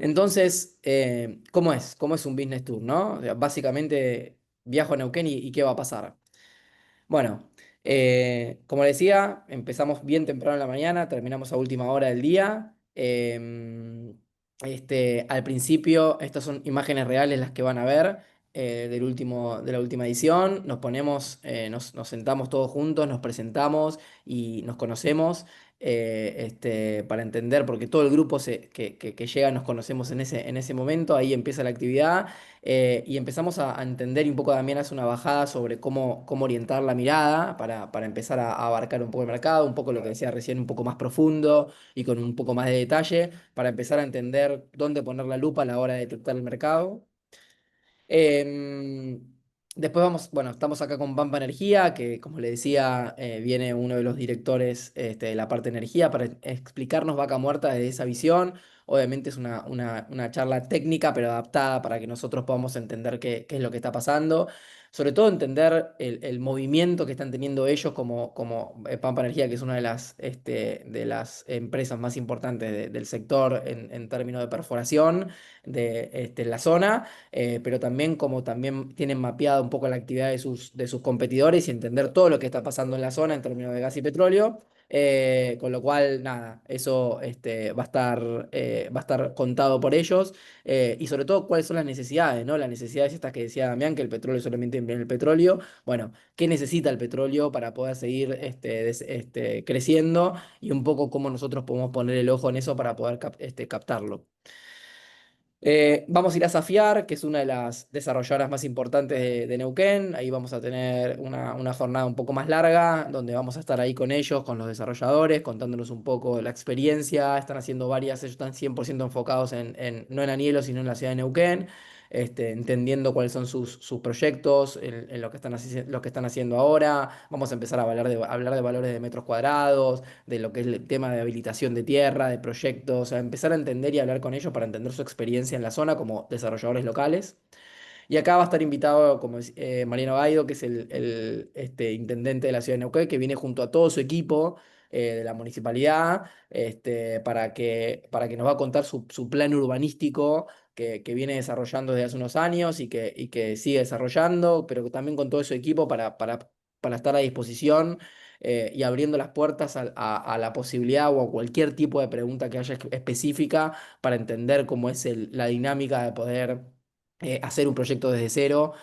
Entonces, ¿cómo es? ¿Cómo es un business tour, no? O sea, básicamente, viajo a Neuquén y ¿qué va a pasar? Bueno, como decía, empezamos bien temprano en la mañana, terminamos a última hora del día. Al principio, estas son imágenes reales las que van a ver de la última edición. Nos sentamos todos juntos, nos presentamos y nos conocemos para entender, porque todo el grupo que llega nos conocemos en ese momento, ahí empieza la actividad. Y empezamos a entender y un poco también hace una bajada sobre cómo orientar la mirada para empezar a abarcar un poco el mercado, un poco lo que decía recién, un poco más profundo y con un poco más de detalle, para empezar a entender dónde poner la lupa a la hora de detectar el mercado. Em, Después bueno, estamos acá con Pampa Energía, que como le decía, viene uno de los directores de la parte de energía para explicarnos Vaca Muerta desde esa visión. Obviamente es una charla técnica, pero adaptada para que nosotros podamos entender qué es lo que está pasando. Sobre todo entender el movimiento que están teniendo ellos como Pampa Energía, que es una de las empresas más importantes del sector en términos de perforación en la zona, pero también como también tienen mapeado un poco la actividad de sus competidores y entender todo lo que está pasando en la zona en términos de gas y petróleo. Con lo cual, nada, eso va a estar contado por ellos, y sobre todo cuáles son las necesidades, ¿no? Las necesidades estas que decía Damián, que el petróleo solamente viene el petróleo. Bueno, ¿qué necesita el petróleo para poder seguir creciendo? Y un poco cómo nosotros podemos poner el ojo en eso para poder captarlo. Vamos a ir a Safiar, que es una de las desarrolladoras más importantes de Neuquén. Ahí vamos a tener una jornada un poco más larga, donde vamos a estar ahí con ellos, con los desarrolladores, contándonos un poco de la experiencia. Están haciendo varias, ellos están 100% enfocados no en Anielo, sino en la ciudad de Neuquén, entendiendo cuáles son sus proyectos, en lo que lo que están haciendo ahora. Vamos a empezar a hablar de valores de metros cuadrados, de lo que es el tema de habilitación de tierra, de proyectos, a empezar a entender y hablar con ellos para entender su experiencia en la zona como desarrolladores locales. Y acá va a estar invitado como Mariano Gaido, que es el intendente de la ciudad de Neuquén, que viene junto a todo su equipo de la municipalidad, para que nos va a contar su plan urbanístico que viene desarrollando desde hace unos años y que sigue desarrollando, pero también con todo su equipo para estar a disposición, y abriendo las puertas a la posibilidad o a cualquier tipo de pregunta que haya específica para entender cómo es la dinámica de poder hacer un proyecto desde cero,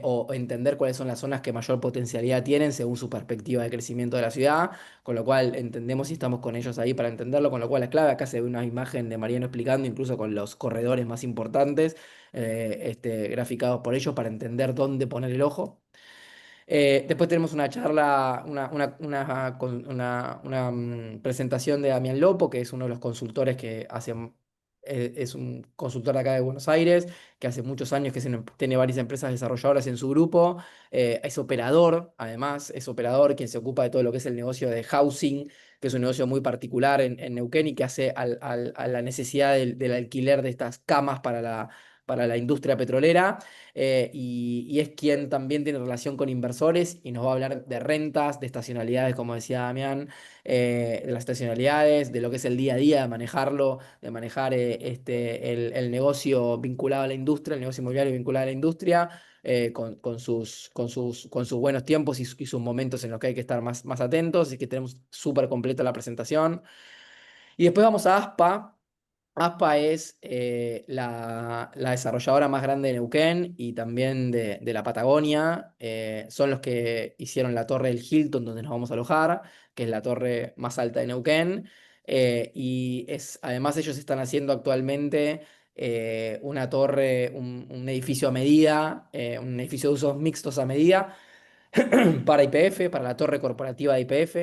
o entender cuáles son las zonas que mayor potencialidad tienen según su perspectiva de crecimiento de la ciudad, con lo cual entendemos y estamos con ellos ahí para entenderlo, con lo cual es clave. Acá se ve una imagen de Mariano explicando, incluso con los corredores más importantes, graficados por ellos para entender dónde poner el ojo. Después tenemos una charla, presentación de Damián Lopo, que es uno de los consultores que es un consultor de acá de Buenos Aires, que hace muchos años que tiene varias empresas desarrolladoras en su grupo. Es operador, además, es operador quien se ocupa de todo lo que es el negocio de housing, que es un negocio muy particular en Neuquén y que hace a la necesidad del alquiler de estas camas para la industria petrolera. Y es quien también tiene relación con inversores y nos va a hablar de rentas, de estacionalidades, como decía Damián, de las estacionalidades, de lo que es el día a día, de manejarlo, de manejar el negocio vinculado a la industria, el negocio inmobiliario vinculado a la industria. Con sus buenos tiempos y sus momentos en los que hay que estar más atentos. Así que tenemos súper completa la presentación. Y después vamos a ASPA. ASPA es la desarrolladora más grande de Neuquén y también de la Patagonia. Son los que hicieron la torre del Hilton, donde nos vamos a alojar, que es la torre más alta de Neuquén. Además, ellos están haciendo actualmente una torre, un edificio a medida, un edificio de usos mixtos a medida para YPF, para la torre corporativa de YPF.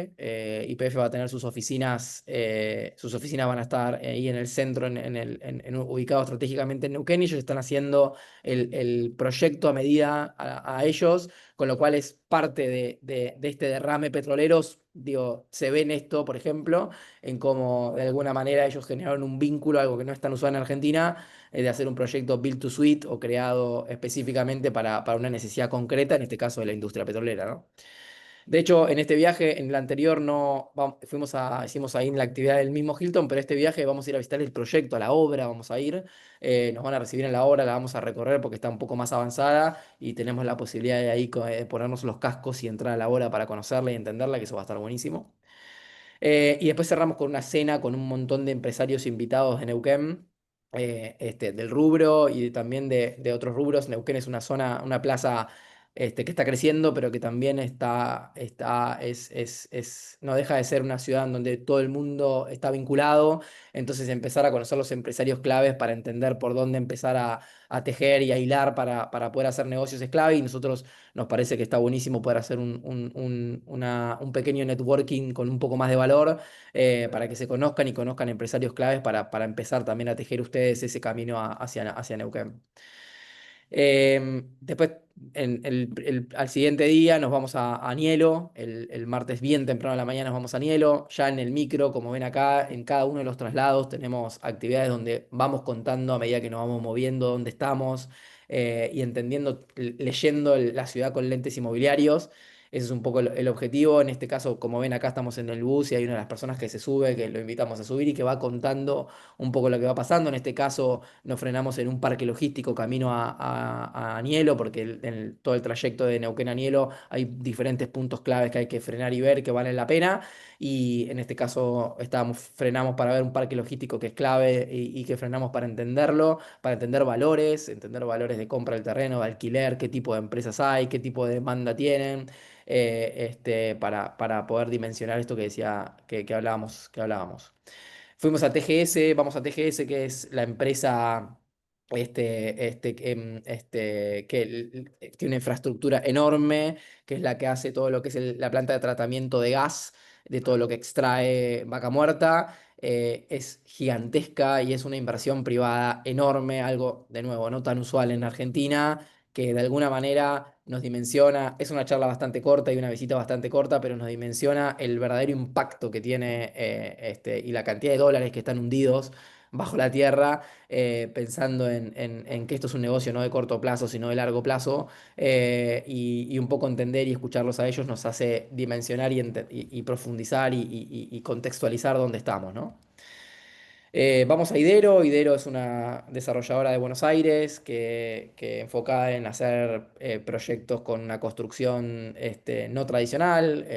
YPF va a tener sus oficinas van a estar ahí en el centro, ubicado estratégicamente en Neuquén, y ellos están haciendo el proyecto a medida a ellos, con lo cual es parte de este derrame petrolero. Digo, se ve en esto, por ejemplo, en cómo de alguna manera ellos generaron un vínculo, algo que no es tan usual en Argentina, de hacer un proyecto build to suite o creado específicamente para una necesidad concreta, en este caso de la industria petrolera, ¿no? De hecho, en este viaje, en el anterior no hicimos ahí la actividad del mismo Hilton, pero este viaje vamos a ir a visitar el proyecto, a la obra, vamos a ir. Nos van a recibir en la obra, la vamos a recorrer porque está un poco más avanzada y tenemos la posibilidad de ahí ponernos los cascos y entrar a la obra para conocerla y entenderla, que eso va a estar buenísimo. Y después cerramos con una cena con un montón de empresarios invitados de Neuquén, del rubro y también de otros rubros. Neuquén es una zona, una plaza que está creciendo, pero que también no deja de ser una ciudad en donde todo el mundo está vinculado. Entonces empezar a conocer los empresarios claves para entender por dónde empezar a tejer y a hilar para poder hacer negocios es clave. Y nosotros nos parece que está buenísimo poder hacer un pequeño networking con un poco más de valor, para que se conozcan y conozcan empresarios claves para empezar también a tejer ustedes ese camino hacia Neuquén. Después, al siguiente día nos vamos a Anielo, el martes bien temprano de la mañana nos vamos a Anielo, ya en el micro, como ven acá, en cada uno de los traslados tenemos actividades donde vamos contando a medida que nos vamos moviendo, dónde estamos, y entendiendo, leyendo la ciudad con lentes inmobiliarios. Ese es un poco el objetivo. En este caso, como ven acá, estamos en el bus y hay una de las personas que se sube, que lo invitamos a subir y que va contando un poco lo que va pasando. En este caso, nos frenamos en un parque logístico camino a Anielo, porque en todo el trayecto de Neuquén a Anielo hay diferentes puntos claves que hay que frenar y ver que valen la pena. Y en este caso frenamos para ver un parque logístico que es clave y que frenamos para entenderlo, para entender valores de compra del terreno, de alquiler, qué tipo de empresas hay, qué tipo de demanda tienen. Para poder dimensionar esto que decía, que hablábamos. Fuimos a TGS, vamos a TGS, que es la empresa que tiene una infraestructura enorme, que es la que hace todo lo que es la planta de tratamiento de gas, de todo lo que extrae Vaca Muerta. Es gigantesca y es una inversión privada enorme, algo de nuevo no tan usual en Argentina, que de alguna manera nos dimensiona, es una charla bastante corta y una visita bastante corta, pero nos dimensiona el verdadero impacto que tiene, y la cantidad de dólares que están hundidos bajo la tierra, pensando en que esto es un negocio no de corto plazo, sino de largo plazo, y un poco entender y escucharlos a ellos nos hace dimensionar y profundizar y contextualizar dónde estamos, ¿no? Vamos a Idero. Idero es una desarrolladora de Buenos Aires que enfocada en hacer proyectos con una construcción no tradicional,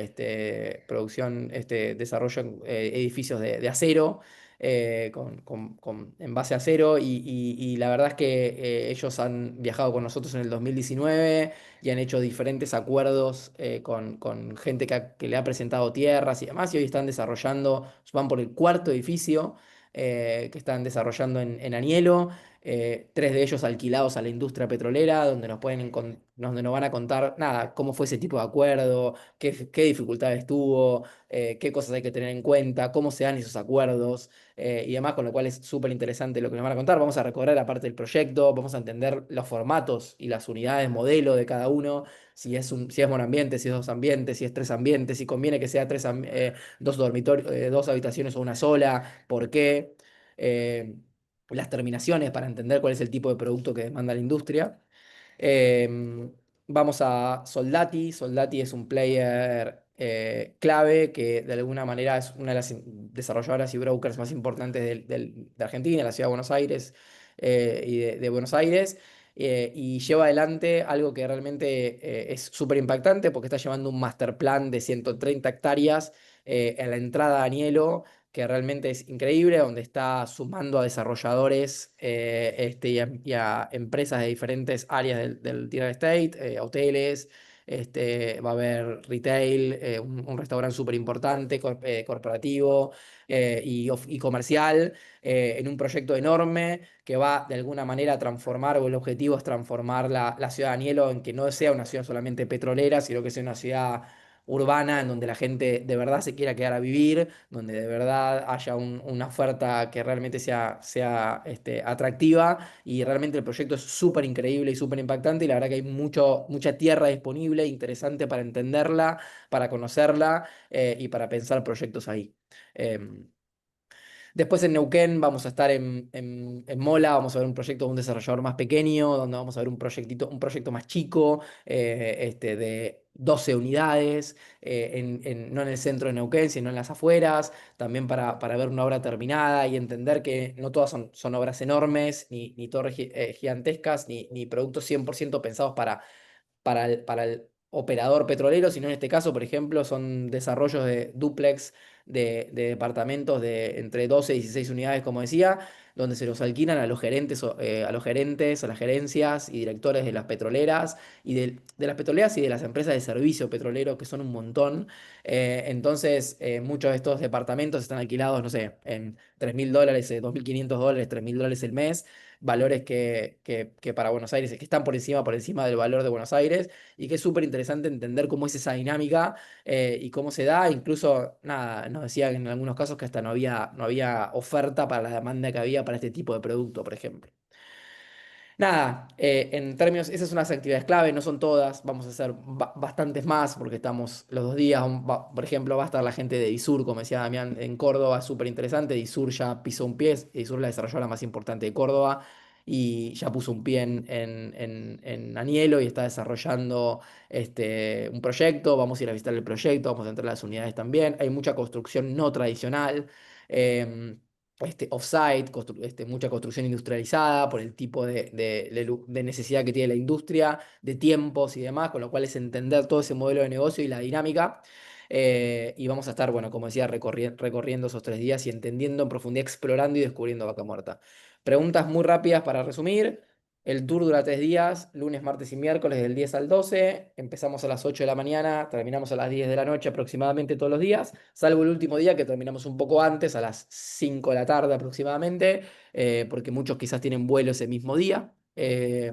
producción, desarrollo edificios de acero, en base a acero. Y la verdad es que ellos han viajado con nosotros en el 2019 y han hecho diferentes acuerdos con gente que le ha presentado tierras y demás, y hoy están desarrollando, van por el cuarto edificio que están desarrollando en Anielo, tres de ellos alquilados a la industria petrolera, donde nos van a contar nada, cómo fue ese tipo de acuerdo, qué dificultades tuvo, qué cosas hay que tener en cuenta, cómo se dan esos acuerdos, y demás, con lo cual es súper interesante lo que nos van a contar. Vamos a recorrer aparte del proyecto, vamos a entender los formatos y las unidades modelo de cada uno. Si es monoambiente, si es dos ambientes, si es tres ambientes, si conviene que sea dos dormitorios, dos habitaciones o una sola, por qué, eh, las terminaciones para entender cuál es el tipo de producto que demanda la industria. Eh, Vamos a Soldati. Soldati es un player clave que de alguna manera es una de las desarrolladoras y brokers más importantes de Argentina, de la ciudad de Buenos Aires, y de Buenos Aires. Y lleva adelante algo que realmente es súper impactante porque está llevando un master plan de 130 hectáreas en la entrada a Anielo, que realmente es increíble, donde está sumando a desarrolladores, y a empresas de diferentes áreas del real estate, hoteles. Va a haber retail, un restaurante súper importante, corporativo, y comercial, en un proyecto enorme que va de alguna manera a transformar, o el objetivo es transformar la ciudad de Anielo en que no sea una ciudad solamente petrolera, sino que sea una ciudad urbana en donde la gente de verdad se quiera quedar a vivir, donde de verdad haya una oferta que realmente sea atractiva. Y realmente el proyecto es súper increíble y súper impactante, y la verdad que hay mucha tierra disponible, interesante para entenderla, para conocerla, y para pensar proyectos ahí. Em, Después en Neuquén vamos a estar en Mola, vamos a ver un proyecto de un desarrollador más pequeño, donde vamos a ver un proyecto más chico, de 12 unidades, no en el centro de Neuquén, sino en las afueras, también para ver una obra terminada y entender que no todas son obras enormes, ni torres gigantescas, ni productos 100% pensados para el operador petrolero, sino en este caso, por ejemplo, son desarrollos de dúplex de departamentos de entre 12 y 16 unidades, como decía, donde se los alquilan a los gerentes, a los gerentes, a las gerencias y directores de las petroleras y de las petroleras y de las empresas de servicio petrolero, que son un montón. Entonces, muchos de estos departamentos están alquilados, no sé, en $3.000, $2.500, $3.000 el mes, valores que para Buenos Aires, que están por encima del valor de Buenos Aires, y que es súper interesante entender cómo es esa dinámica, y cómo se da. Incluso, nada, nos decía en algunos casos que hasta no había oferta para la demanda que había para este tipo de producto, por ejemplo. Nada, en términos, esas son las actividades clave, no son todas, vamos a hacer bastantes más porque estamos los 2 días, por ejemplo, va a estar la gente de Disur, como decía Damián, en Córdoba, súper interesante. Disur ya pisó un pie, Disur la desarrolladora más importante de Córdoba, y ya puso un pie en Anielo y está desarrollando un proyecto. Vamos a ir a visitar el proyecto, vamos a entrar a las unidades también. Hay mucha construcción no tradicional. em, Offsite, mucha construcción industrializada por el tipo de necesidad que tiene la industria, de tiempos y demás, con lo cual es entender todo ese modelo de negocio y la dinámica. Y vamos a estar, bueno, como decía, recorriendo esos 3 días y entendiendo en profundidad, explorando y descubriendo Vaca Muerta. Preguntas muy rápidas para resumir. El tour dura 3 días, lunes, martes y miércoles del 10 al 12. Empezamos a las 8 de la mañana, terminamos a las 10 de la noche aproximadamente todos los días, salvo el último día que terminamos un poco antes, a las 5 de la tarde aproximadamente, porque muchos quizás tienen vuelo ese mismo día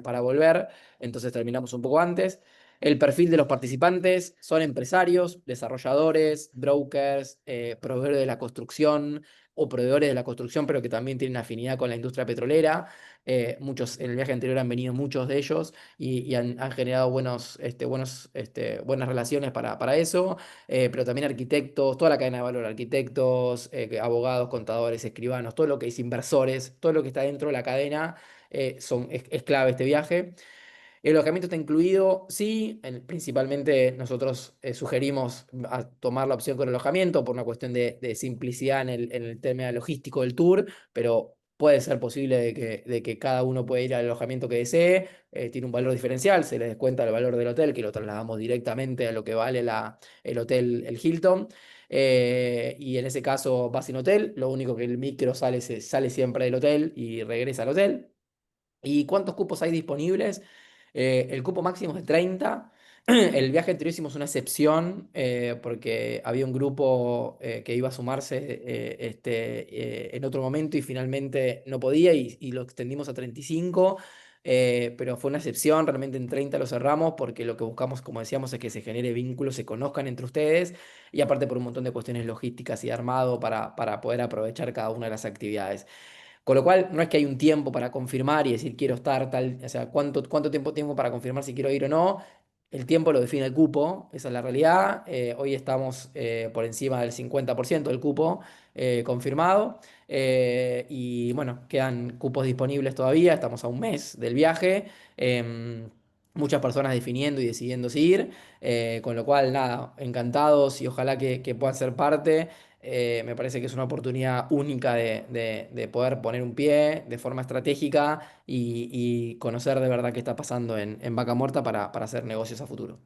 para volver, entonces terminamos un poco antes. El perfil de los participantes son empresarios, desarrolladores, brokers, proveedores de la construcción o proveedores de la construcción, pero que también tienen afinidad con la industria petrolera. Muchos, en el viaje anterior han venido muchos de ellos y han generado buenas relaciones para eso. Pero también arquitectos, toda la cadena de valor, arquitectos, abogados, contadores, escribanos, todo lo que es inversores, todo lo que está dentro de la cadena, es clave este viaje. El alojamiento está incluido, sí, principalmente nosotros sugerimos tomar la opción con alojamiento por una cuestión de simplicidad en el tema logístico del tour, pero puede ser posible de que cada uno puede ir al alojamiento que desee. Tiene un valor diferencial, se le descuenta el valor del hotel, que lo trasladamos directamente a lo que vale el hotel, el Hilton. Y en ese caso va sin hotel, lo único que el micro sale siempre del hotel y regresa al hotel. ¿Y cuántos cupos hay disponibles? El cupo máximo es de 30. El viaje anterior hicimos una excepción, porque había un grupo que iba a sumarse en otro momento y finalmente no podía, y lo extendimos a 35. Pero fue una excepción, realmente en 30 lo cerramos porque lo que buscamos, como decíamos, es que se genere vínculos, se conozcan entre ustedes, y aparte por un montón de cuestiones logísticas y de armado para poder aprovechar cada una de las actividades. Con lo cual, no es que hay un tiempo para confirmar y decir quiero estar tal, o sea, cuánto tiempo tengo para confirmar si quiero ir o no. El tiempo lo define el cupo, esa es la realidad. Hoy estamos por encima del 50% del cupo confirmado. Y bueno, quedan cupos disponibles todavía, estamos a un mes del viaje. Muchas personas definiendo y decidiendo si ir, con lo cual, nada, encantados y ojalá que puedan ser parte. Me parece que es una oportunidad única de poder poner un pie de forma estratégica y conocer de verdad qué está pasando en Vaca Muerta para hacer negocios a futuro.